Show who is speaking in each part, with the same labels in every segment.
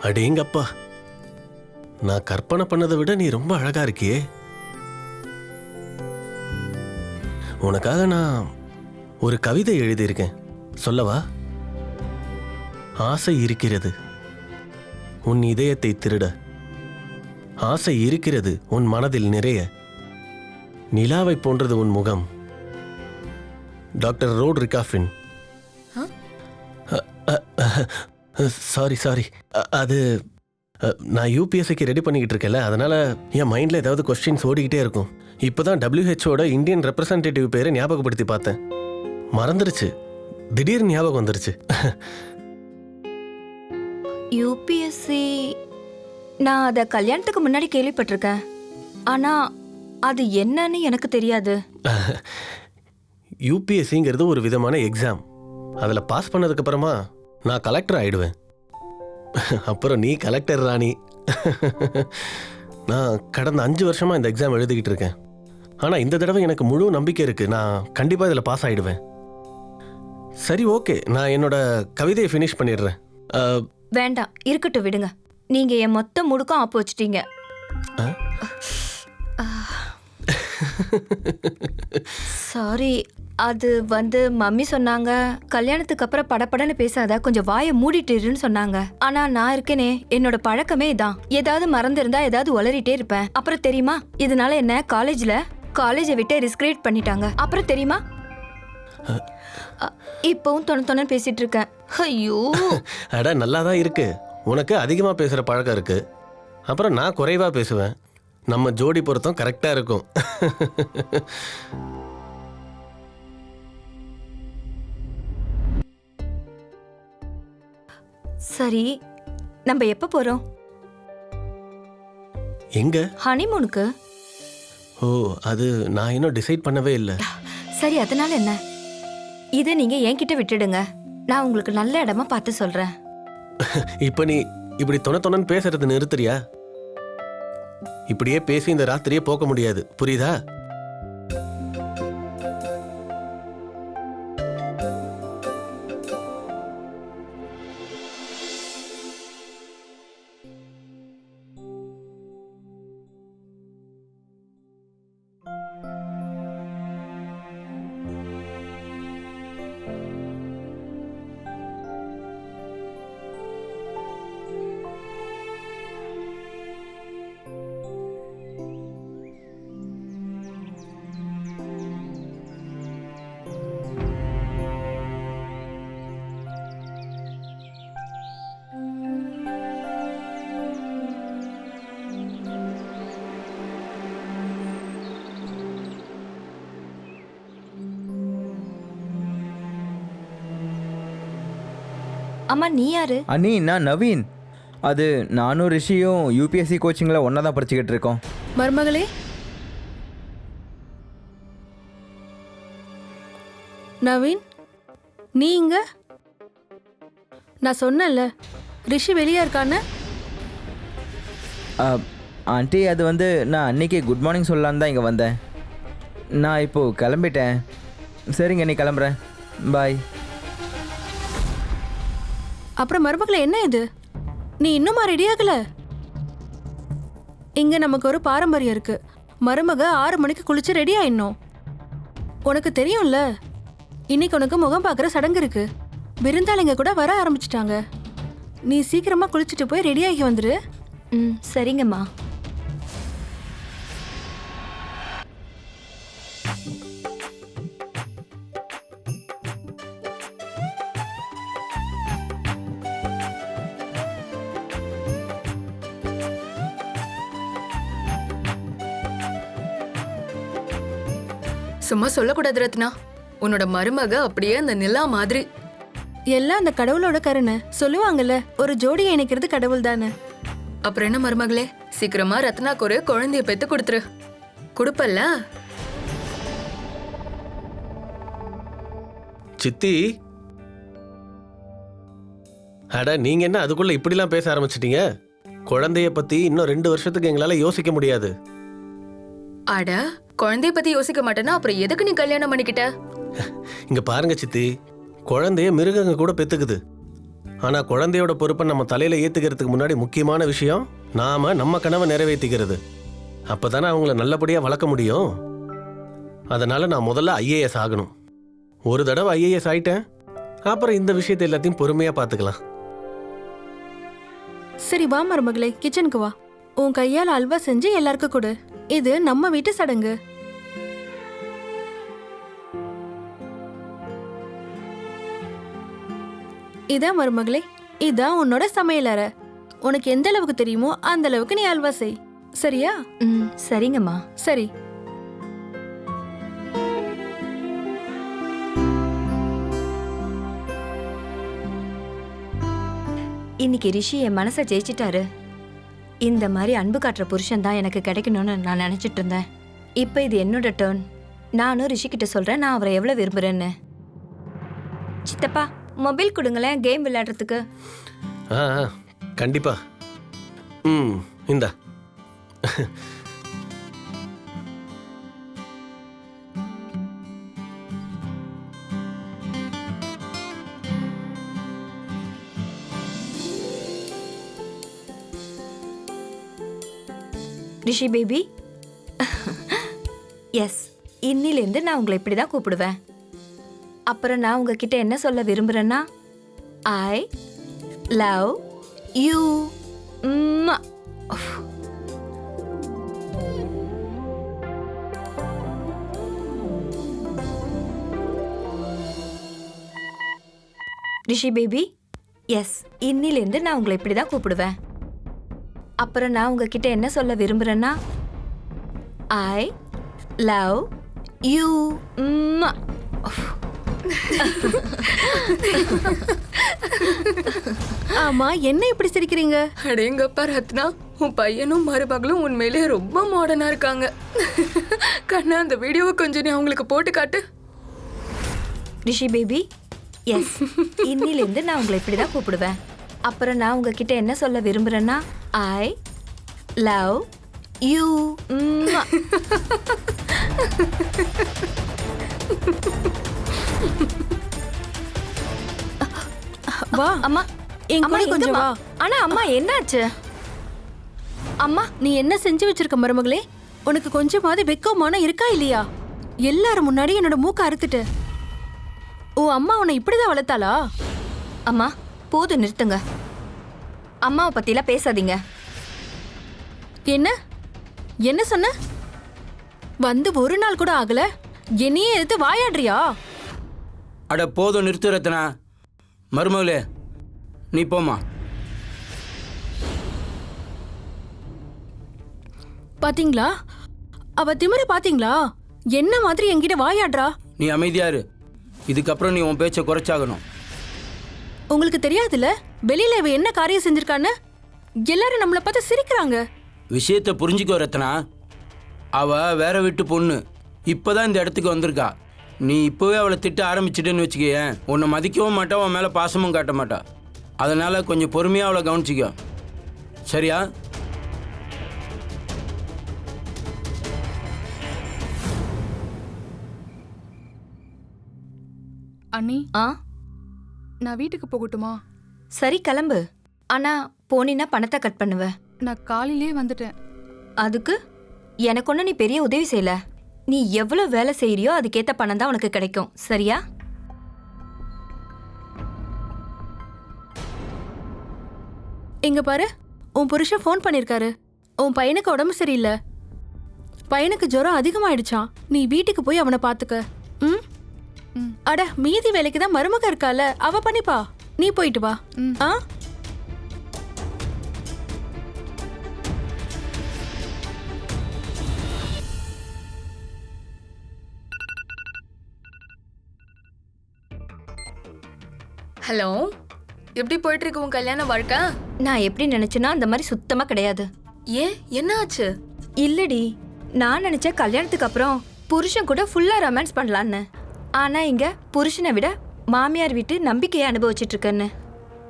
Speaker 1: அடேங்கப்பா, நான் கற்பனை பண்ணதை விட நீ ரொம்ப அழகா இருக்கியே. உனக்காக நான் ஒரு கவிதை எழுதியிருக்கேன், சொல்லவா? ஆசை இருக்கிறது உன் இதயத்தை திருட, ஆசை இருக்கிறது உன் மனதில் நிறைய, நிலாவை போன்றது உன் முகம். டாக்டர் ரோட்ரிகாஃபின். சாரி, அது நான் யூபிஎஸ்சிக்கு ரெடி பண்ணிக்கிட்டு இருக்கேன்ல, அதனால என் மைண்டில் ஏதாவது கொஸ்டின்ஸ் ஓடிக்கிட்டே இருக்கும். இப்போதான் WHOட இந்தியன் ரெப்ரசன்டேட்டிவ் பேரை ஞாபகப்படுத்தி பார்த்தேன், மறந்துருச்சு. திடீர்னு ஞாபகம் வந்துருச்சு.
Speaker 2: யூபிஎஸ்சி நான் அதை கல்யாணத்துக்கு முன்னாடி கேள்விப்பட்டிருக்கேன், ஆனா அது என்னன்னு எனக்கு தெரியாது.
Speaker 1: யூபிஎஸ்சிங்கிறது ஒரு விதமான எக்ஸாம். அதில் பாஸ் பண்ணதுக்கு அப்புறமா நான் கலெக்டர் ஆயிடுவேன். அப்புறம் நீ கலெக்டர் ராணி. நான் கடந்த 5 வருஷமா இந்த எக்ஸாம் எழுதிக்கிட்டு இருக்கேன். ஆனால் இந்த தடவை எனக்கு முழு நம்பிக்கை இருக்கு, நான் கண்டிப்பாக இதில் பாஸ் ஆயிடுவேன். சரி, ஓகே, நான் என்னோட கவிதையை ஃபினிஷ் பண்ணிடுறேன்.
Speaker 2: வேண்டாம், இருக்கட்டும், விடுங்க. நீங்க என் மொத்த முடுக்கம் ஆப்பு வச்சிட்டீங்க. சாரி, அது மம்மி சொன்னாங்க, கல்யாணத்துக்கு அப்புறம் படப்படன்னு பேசாத, கொஞ்சம் வாயை மூடிட்டுருன்னு சொன்னாங்க. ஆனா நான் இருக்கேனே, என்னோட பழக்கமே இதான். ஏதாவது மறந்துருந்தா ஏதாவது உளறிட்டே இருப்பேன். அப்புறம் தெரியுமா, இதனால என்ன காலேஜை விட்டு ரிஸ்கிரேட் பண்ணிட்டாங்க. அப்புறம் தெரியுமா, இப்பவும் தொண பேசிட்டு இருக்கேன். ஐயோ,
Speaker 1: அட நல்லாதான் இருக்கு. உனக்கு அதிகமாக பேசுகிற பழக்கம் இருக்கு, அப்புறம் நான் குறைவாக பேசுவேன். நம்ம ஜோடி பொருத்தம் கரெக்டாக இருக்கும்.
Speaker 2: சரி, நம்ம எப்ப போறோம்?
Speaker 1: எங்க?
Speaker 2: ஹனிமூனுக்கு.
Speaker 1: ஓ, அது நான் இன்னும் டிசைட் பண்ணவே இல்லை.
Speaker 2: சரி, அதனால என்ன, இதை நீங்க என்கிட்ட விட்டுடுங்க, நான் உங்களுக்கு நல்ல இடமா பார்த்து சொல்றேன்.
Speaker 1: இப்ப நீ இப்படி தொணன்னு பேசுறது நிறுத்துறியா? இப்படியே பேசி இந்த ராத்திரியே போக முடியாது, புரியுதா?
Speaker 2: அம்மா, நீ யாரு?
Speaker 3: அண்ணி, நான் நவீன். அது நானும் ரிஷியும் யூபிஎஸ்சி கோச்சிங்கில் ஒன்றா தான் படிச்சுக்கிட்டு இருக்கோம்.
Speaker 4: மருமகளே, நவீன், நீ இங்க? நான் சொன்னேன்ல, ரிஷி வெளியே இருக்கான்னு.
Speaker 3: ஆண்டி, அது நான் அன்னைக்கு குட் மார்னிங் சொல்லலான்னு தான் இங்கே வந்தேன். நான் இப்போது கிளம்பிட்டேன். சரிங்க, நீ கிளம்புறேன், பாய்.
Speaker 4: அப்புறம் மருமகளே, என்ன இது, நீ இன்னுமா ரெடி ஆகல? இங்க நமக்கு ஒரு பாரம்பரியம் இருக்கு. மருமக 6 மணிக்கு குளிச்சு ரெடி ஆயிடணும். உனக்கு தெரியும்ல, இன்னைக்கு உனக்கு முகம் பார்க்குற சடங்கு இருக்கு. விருந்தாளிங்க கூட வர ஆரம்பிச்சிட்டாங்க. நீ சீக்கிரமா குளிச்சுட்டு போய் ரெடி ஆகி வந்துரு.
Speaker 2: சரிங்கம்மா.
Speaker 5: சும்மா சொல்லக்கூடாது ரத்னா, உன்னோட மருமக அப்படியே அந்த நிலா மாதிரி.
Speaker 4: எல்லாம் அந்த கடவுளோட கருணை. சொல்லுவாங்கல்ல, ஒரு ஜோடியை இணைக்கிறது கடவுள் தானே.
Speaker 5: அப்புறம் என்ன மருமகளே, சீக்கிரமா ரத்னாக்கு ஒரு குழந்தைய பெத்து கொடுத்துரு. கொடுப்பல்ல?
Speaker 1: சித்தி, அட நீங்க என்ன அதுக்குள்ள இப்படிலாம் பேச ஆரம்பிச்சிட்டீங்க? குழந்தைய பத்தி இன்னும் 2 வருஷத்துக்கு எங்களால யோசிக்க முடியாது.
Speaker 5: அட, குழந்தைய பத்தி யோசிக்க மாட்டேன்னா அப்புறம் எதுக்கு நீ கல்யாணம் பண்ணிக்கிட்ட?
Speaker 1: இங்க பாருங்க சித்தி, குழந்தைய மிருகங்க கூட பெத்துக்குது. ஆனா குழந்தையோட பொறுப்பை நம்ம தலையில ஏத்துக்கிறதுக்கு முன்னாடி முக்கியமான விஷயம் நாம நம்ம கனவை நிறைவேற்றிக்கிறது. அப்பதானே அவங்கள நல்லபடியா வளர்க்க முடியும். அதனால நான் முதல்ல ஐஏஎஸ் ஆகணும். ஒரு தடவை ஐஏஎஸ் ஆயிட்டேன், அப்புறம் இந்த விஷயத்தை எல்லாத்தையும் பொறுமையா பார்த்துக்கலாம்.
Speaker 4: சரி வா மருமகளே, கிச்சனுக்கு வா. உன் கையால் அல்வா செஞ்சு எல்லாருக்கும் கொடு. இது நம்ம வீட்டு சடங்கு. இதான் மருமகளே, இதான் உன்னோட சமையலறை. உனக்கு எந்த அளவுக்கு தெரியுமோ அந்த அளவுக்கு நீ அல்வா செய். சரியா?
Speaker 2: சரிங்கம்மா.
Speaker 4: சரி.
Speaker 2: இன்னைக்கு ரிஷி என் மனசை ஜெயிச்சிட்டாரு. இந்த மாதிரி அன்பு காட்டுற புருஷன் தான் எனக்கு கிடைக்கணும்னு நான் நினைச்சிட்டு இருந்தேன். இப்போ இது என்னோட டர்ன். நானும் ரிஷி கிட்ட சொல்றேன் நான் அவரை எவ்வளவு விரும்புறேன்னு. சித்தப்பா மொபைல் கொடுங்களேன், கேம் விளையாடுறதுக்கு.
Speaker 1: ஆ ஆ, கண்டிப்பா. இந்தா.
Speaker 2: ரிஷி பேபி, எஸ், இன்னிலேருந்து நான் உங்களை இப்படி தான் கூப்பிடுவேன். அப்புறம் நான் உங்ககிட்ட என்ன சொல்ல விரும்புகிறேன்னா, I love you. Rishi baby, yes, இன்னிலேருந்து நான் உங்களை இப்படி தான் கூப்பிடுவேன். அப்புறம் நான் உங்ககிட்ட என்ன சொல்ல விரும்புகிறேன்னா, ஐ லவ் யூ.
Speaker 4: ஆமா, என்ன இப்படி சிரிக்கிறீங்க?
Speaker 5: அடேங்கப்பா ரத்னா, உன் பையனும் மருமகளும் உண்மையிலே ரொம்ப மாடர்னா இருக்காங்க. கண்ணா, அந்த வீடியோவை கொஞ்சம் நீ அவங்களுக்கு போட்டு காட்டு.
Speaker 2: ரிஷி பேபி, எஸ், இன்னிலேருந்து நான் உங்களை இப்படி தான் கூப்பிடுவேன். அப்புறம் நான் உங்ககிட்ட என்ன சொல்ல விரும்புகிறேன்னா, ஐ லவ் யூ.
Speaker 4: வா
Speaker 2: அம்மா,
Speaker 4: என்
Speaker 2: அம்மா,
Speaker 4: கூட கொஞ்சம்
Speaker 2: எங்கம்மா?
Speaker 4: வா.
Speaker 2: ஆனா அம்மா என்னாச்சு? அம்மா,
Speaker 4: நீ என்ன செஞ்சு வச்சிருக்க மருமகளே? உனக்கு கொஞ்சமாவது வெக்கமான இருக்கா இல்லையா? எல்லாரும் முன்னாடி என்னோட மூக்க அறுத்துட்டு. ஓ அம்மா உன்னை இப்படிதான் வளர்த்தாளா?
Speaker 2: அம்மா போதும், நிறுத்துங்க. அம்மாவை பத்திலாம் பேசாதீங்க.
Speaker 4: என்ன என்ன சொன்ன? வந்து ஒரு நாள் கூட ஆகல, என்னையே எடுத்து வாயாடுறியா?
Speaker 6: அட போதும், நிறுத்து ரத்னா. மருமகளே, நீ போமா.
Speaker 4: பாத்தீங்களா அவ திமிர? பாத்தீங்களா என்ன மாதிரி என்கிட்ட வாயாடுறா?
Speaker 6: நீ அமைதியாரு. இதுக்கப்புறம் நீ உன் பேச்சை குறைச்சாகணும்.
Speaker 4: உங்களுக்கு தெரியாதுல்ல வெளியில இவ என்ன காரியம் செஞ்சிருக்கான்னு? எல்லாரும் நம்மளை பார்த்து சிரிக்கிறாங்க.
Speaker 6: விஷயத்தை புரிஞ்சுக்கோ ரத்னா. அவ வேற வீட்டு பொண்ணு, இப்போதான் இந்த இடத்துக்கு வந்திருக்கா. நீ இப்போவே அவளை திட்ட ஆரம்பிச்சிட்டேன்னு வச்சுக்கேன், உன்னை மதிக்கவும் மாட்டா, உன் மேலே பாசமும் காட்ட மாட்டா. அதனால கொஞ்சம் பொறுமையாக அவளை கவனிச்சிக்கோ, சரியா?
Speaker 7: அண்ணி,
Speaker 2: ஆ
Speaker 7: நான் வீட்டுக்கு போகட்டுமா?
Speaker 2: சரி கிளம்பு. ஆனா போனீன்னா பணத்தை கட் பண்ணுவேன்.
Speaker 7: நான் காலையிலே வந்துட்டேன்.
Speaker 2: அதுக்கு எனக்கு ஒன்றும் நீ பெரிய உதவி செய்யல. நீ எவ்வளவு வேலை செய்யறியோ அதுக்கேத்த பணம் தான் உனக்கு கிடைக்கும், சரியா?
Speaker 4: இங்க பாரு, உன் புருஷன் ஃபோன் பண்ணிருக்காரு. உன் பையனுக்கு உடம்பு சரியில்லை, பையனுக்கு ஜுரம் அதிகமாயிடுச்சான். நீ வீட்டுக்கு போய் அவனை பாத்துக்க. ம்? அட, மீதி வேலைக்கு தான் மருமக இருக்கால, அவ பண்ணிப்பா. நீ போயிட்டு வா. ஆ?
Speaker 5: ஹலோ, எப்படி போயிட்டு இருக்கு உன் கல்யாண வாழ்க்கை?
Speaker 2: நான் எப்படி நினைச்சேன்னா அந்த மாதிரி சுத்தமா கிடையாது.
Speaker 5: ஏன், என்ன ஆச்சு?
Speaker 2: இல்லடி, நான் நினைச்ச கல்யாணத்துக்கு அப்புறம் புருஷன் கூட ஃபுல்லா ரொமான்ஸ் பண்ணலான்னு. ஆனா இங்க புருஷனை விட மாமியார் வீட்டு நம்பிக்கையை அனுபவிச்சுட்டு இருக்கேன்னு.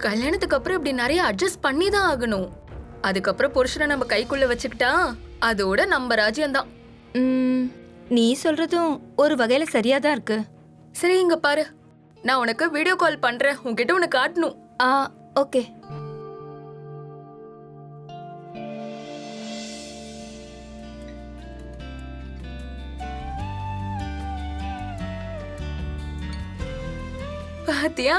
Speaker 5: கல்யாணத்துக்கு அப்புறம் இப்படி நிறைய அட்ஜஸ்ட் பண்ணி தான் ஆகணும். அதுக்கப்புறம் புருஷனை நம்ம கைக்குள்ள வச்சுக்கிட்டா அதோட நம்ம ராஜ்யம்தான்.
Speaker 2: நீ சொல்றதும் ஒரு வகையில சரியா தான் இருக்கு.
Speaker 5: சரி, இங்க பாரு, நான் உனக்கு வீடியோ கால் பண்றேன். உன்கிட்ட உனக்கு காட்டணும்.
Speaker 2: ஆ ஓகே.
Speaker 5: பாத்தியா,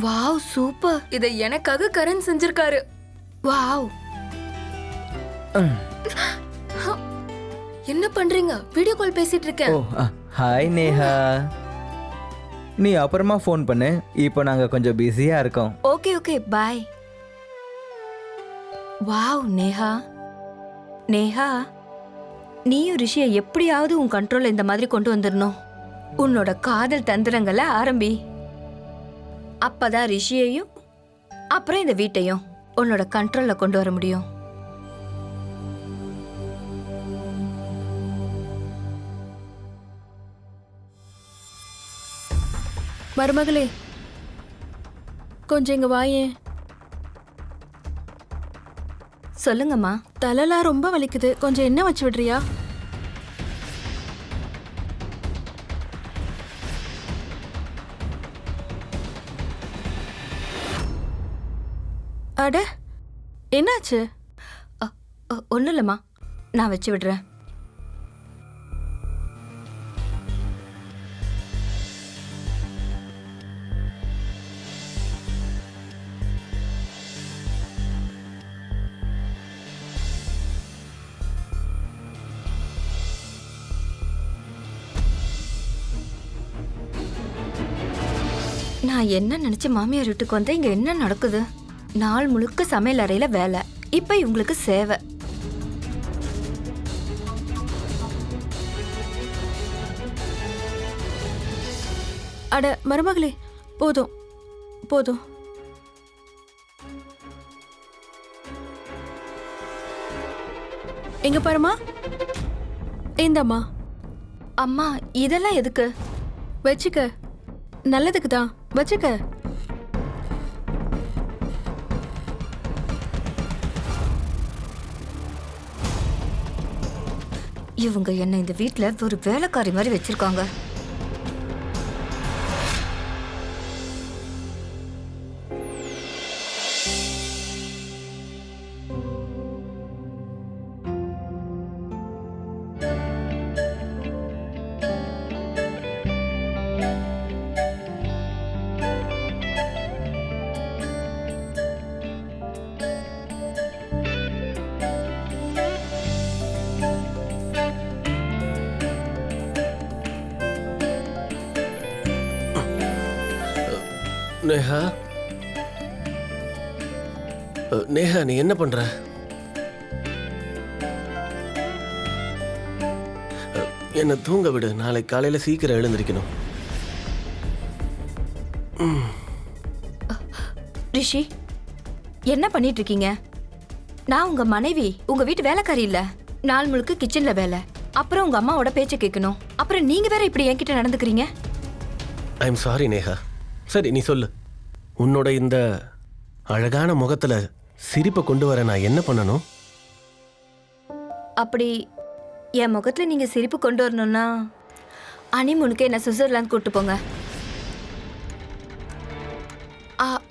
Speaker 2: வாவ் சூப்பர்.
Speaker 5: இதை எனக்காக கரண் செஞ்சிருக்காரு.
Speaker 2: வாவ்.
Speaker 5: என்ன பண்றீங்க? வீடியோ கால் பேசிட்டு
Speaker 3: ஓ
Speaker 5: இருக்கேன்.
Speaker 3: ஹாய் நேஹா. நீ அப்புறமா ஃபோன் பண்ணு, இப்போ நாங்கள் கொஞ்சம் பிஸியாக இருக்கோம்.
Speaker 2: Okay okay bye. Wow Neha. Neha, நீயும் ரிஷியை எப்படியாவது உன் கண்ட்ரோல்ல இந்த மாதிரி கொண்டு வந்துடணும். உன்னோட காதல் தந்திரங்களை ஆரம்பி. அப்பதான் ரிஷியையும் அப்புறம் இந்த வீட்டையும் உன்னோட கண்ட்ரோல்ல கொண்டு வர முடியும்.
Speaker 4: மருமகளே, கொஞ்சம் இங்க வாயேன்.
Speaker 2: சொல்லுங்கம்மா.
Speaker 4: தலைலாம் ரொம்ப வலிக்குது, கொஞ்சம் எண்ணெய் வச்சு விடுறியா? அட, என்னாச்சு?
Speaker 2: ஒன்றும் இல்லைம்மா, நான் வச்சு விடுறேன். நான் என்ன நினைச்சு மாமியார் வீட்டுக்கு வந்தேன்? இங்க என்ன நடக்குது? நாள் முழுக்க சமையல் அறையில வேலை, இப்ப இவங்களுக்கு சேவை.
Speaker 4: அட மருமகளே, போதும் போதும். எங்க பாருமா, இந்தம்மா.
Speaker 2: அம்மா இதெல்லாம் எதுக்கு?
Speaker 4: வச்சுக்க, நல்லதுக்கு தான், வச்சுக்க.
Speaker 2: இவங்க என்ன இந்த வீட்ல ஒரு வேலைக்காரி மாதிரி வச்சிருக்காங்க.
Speaker 1: நேஹா, நேஹா நீ என்ன பண்ற? என்ன தூங்க விடு, நாளை காலையில சீக்கிரம் எழுந்திருக்கணும்.
Speaker 2: ரிஷி, என்ன பண்ணிட்டு இருக்கீங்க? நான் உங்க மனைவி, உங்க வீட்டு வேலைக்காரி இல்ல. நாள் முழுக்க கிச்சன்ல வேலை, அப்புறம் உங்க அம்மாவோட பேச்ச கேட்கணும். அப்புறம் நீங்க வேற இப்படி என்கிட்ட நடந்துக்கிறீங்க.
Speaker 1: I am sorry Neha. சரி நீ சொல்லு, உன்னோட இந்த அழகான முகத்துல சிரிப்பை கொண்டு வர நான் என்ன பண்ணணும்?
Speaker 2: அப்படி என் முகத்துல நீங்க சிரிப்பு கொண்டு வரணும்னா அனிமுனுக்கு என்ன சுவிட்சர்லாந்து கூட்டு போங்க.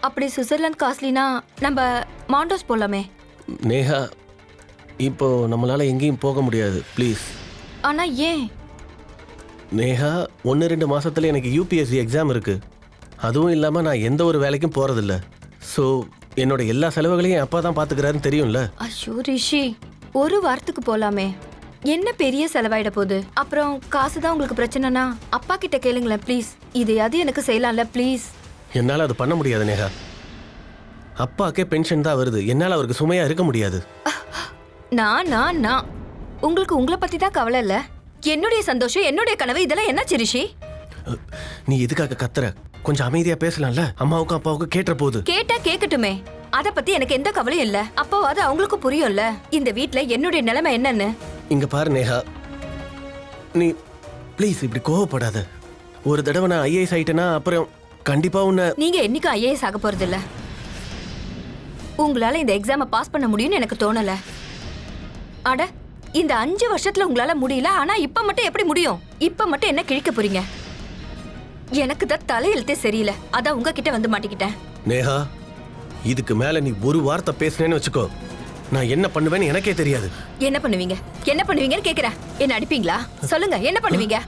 Speaker 2: அப்படி சுவிட்சர்லாந்து காஸ்ட்லினா நம்ம மாண்டோஸ் போலாமே.
Speaker 1: நேஹா, இப்போ நம்மளால எங்கேயும் போக முடியாது, ப்ளீஸ்.
Speaker 2: ஆனா ஏன்?
Speaker 1: நேஹா, 1-2 மாசத்துல எனக்கு யூபிஎஸ்சி எக்ஸாம் இருக்கு. அதுவும் இல்லாம நான் எந்த ஒரு வேலைக்கும் போறதில்ல. ஸோ என்னோட எல்லா செலவுகளையும் என் அப்பா தான் பாத்துக்கிறாருன்னு தெரியும்ல.
Speaker 2: ஐயோ ரிஷி, ஒரு வாரத்துக்கு போலாமே, என்ன பெரிய செலவாயிட போகுது? அப்புறம் காசு தான் உங்களுக்கு பிரச்சனைனா அப்பா கிட்ட கேளுங்களேன் ப்ளீஸ். இதையாவது எனக்கு செய்யலாம்ல ப்ளீஸ்.
Speaker 1: என்னால் அது பண்ண முடியாது நேஹா. அப்பாக்கே பென்ஷன் தான் வருது, என்னால் அவருக்கு சுமையா இருக்க முடியாது.
Speaker 2: நான் உங்களுக்கு உங்களை பத்தி தான் கவலை இல்ல. என்னுடைய சந்தோஷம், என்னுடைய கனவு, இதெல்லாம் என்ன ரிஷி?
Speaker 1: நீ எதுக்காக கத்துற? கொஞ்சம் அமைதியா பேசலாம்ல. அம்மாவுக்கும் அப்பாவுக்கும் கேட்ட போகுது.
Speaker 2: கேட்டா கேட்கட்டுமே, அத பத்தி எனக்கு எந்த கவலையும் இல்ல. அப்பவாது அவங்களுக்கு புரியும்ல இந்த வீட்ல என்னுடைய நிலைமை என்னன்னு.
Speaker 1: இங்க பாரு நேஹா, நீ ப்ளீஸ் இப்படி கோவப்படாத. ஒரு தடவை நான் ஐஏஎஸ் ஆயிட்டேன்னா அப்புறம் கண்டிப்பா உன்னை.
Speaker 2: நீங்க என்னைக்கும் ஐஏஎஸ் ஆக போறது இல்ல. உங்களால இந்த எக்ஸாமை பாஸ் பண்ண முடியும்னு எனக்கு தோணல. அட, இந்த 5 வருஷத்துல உங்களால முடியல, ஆனா இப்ப மட்டும் எப்படி முடியும்? இப்ப மட்டும் என்ன கிழிக்க போறீங்க? எனக்கு தான் தலையெழுத்தே சரியில்லை, அதான் உங்ககிட்ட வந்து மாட்டிக்கிட்டேன்.
Speaker 1: நேஹா, இதுக்கு மேல நீ ஒரு வார்த்தை பேசுனேன்னு வச்சுக்கோ, நான் என்ன பண்ணுவேன்னு எனக்கே தெரியாது.
Speaker 2: என்ன பண்ணுவீங்க? என்ன பண்ணுவீங்கன்னு கேக்குறேன். என்ன அடிப்பீங்களா? சொல்லுங்க, என்ன பண்ணுவீங்க?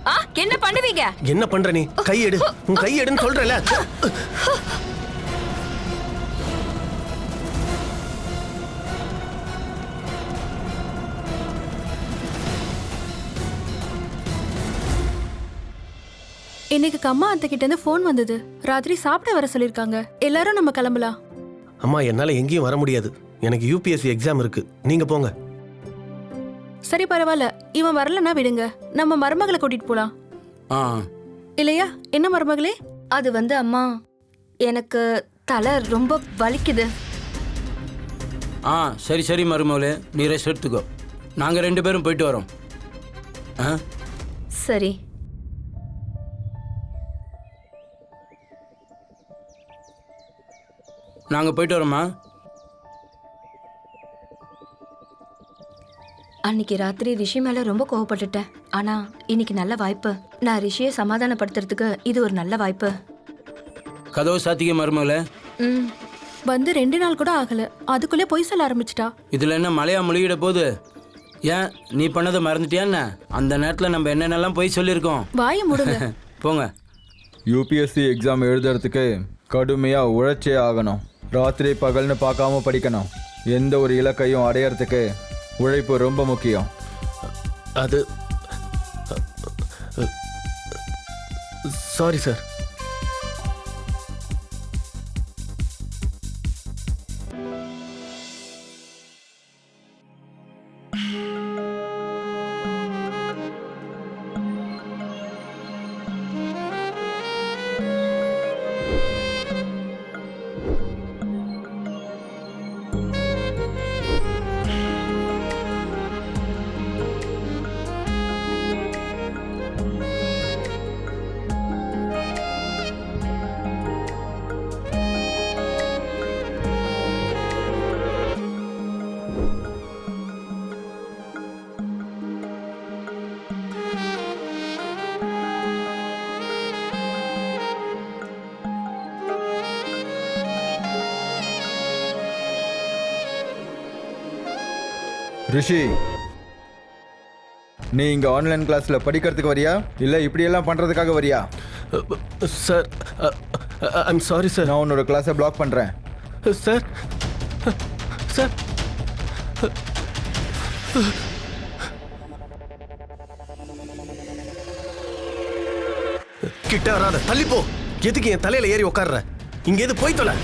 Speaker 2: என்ன பண்ணுவீங்க?
Speaker 1: என்ன பண்ற நீ? கையெடு, உன் கையெடுன்னு சொல்றல.
Speaker 4: இன்னைக்கு கம்மா அத்தை கிட்ட இருந்து ஃபோன் வந்தது. ராத்திரி சாப்பிட வர சொல்லிருக்காங்க. எல்லாரும் நம்ம கிளம்பலாம்.
Speaker 1: அம்மா, என்னால எங்கேயும் வர முடியாது. எனக்கு யூபிஎஸ்சி எக்ஸாம் இருக்கு. நீங்க போங்க.
Speaker 4: சரி பரவாயில்ல, இவன் வரலன்னா விடுங்க. நம்ம மருமகளை கூட்டிட்டு போலாம்.
Speaker 6: ஆ
Speaker 4: இல்லையா என்ன மருமகளே?
Speaker 2: அது வந்து அம்மா, எனக்கு தலை ரொம்ப வலிக்குது.
Speaker 6: ஆ சரி சரி மருமகளே, நீ ரெஸ்ட் எடுத்துக்கோ. நாங்கள் 2 பேரும் போயிட்டு வரோம். ஆ
Speaker 2: சரி.
Speaker 6: நாங்கள் போயிட்டு வரோம்மா.
Speaker 2: அன்னைக்கு ராத்திரி ரிஷி மேல ரொம்ப கோவப்பட்டுட்டேன். ஆனா இன்னைக்கு நல்ல வாய்ப்பு. நான் ரிஷியை சமாதானப்படுத்துறதுக்கு இது ஒரு நல்ல வாய்ப்பு.
Speaker 6: கதவை சாத்திக்க மருமகளே.
Speaker 2: ம்.
Speaker 4: வந்து 2 நாள் கூட ஆகல, அதுக்குள்ளே பொய் சொல்ல ஆரம்பிச்சிட்டா.
Speaker 6: இதில் என்ன மழையா முழுகிட போகுது? ஏன் நீ பண்ணதை மறந்துட்டியா என்ன? அந்த நேரத்தில் நம்ம என்னென்னலாம் போய் சொல்லியிருக்கோம்.
Speaker 4: வாயை மூடுங்க.
Speaker 6: போங்க.
Speaker 3: யூபிஎஸ்சி எக்ஸாம் எழுதுறதுக்கு கடுமையாக உழைச்சே ஆகணும். ராத்திரி பகல்னு பார்க்காம படிக்கணும். எந்த ஒரு இலக்கையும் அடையறதுக்கு உழைப்பு ரொம்ப முக்கியம்.
Speaker 1: அது சாரி சார்.
Speaker 3: ரிஷி, நீ இங்கே ஆன்லைன் கிளாஸில் படிக்கிறதுக்கு வரியா இல்லை இப்படியெல்லாம் பண்ணுறதுக்காக வரியா?
Speaker 1: Sir, I'm sorry sir.
Speaker 3: நான் உன்னோட கிளாஸை பிளாக் பண்ணுறேன்.
Speaker 1: சார், சார், கிட்ட வராத, தள்ளிப்போ. எதுக்கு என் தலையில ஏறி உட்கார்ற? இங்க எது போய் தொலை.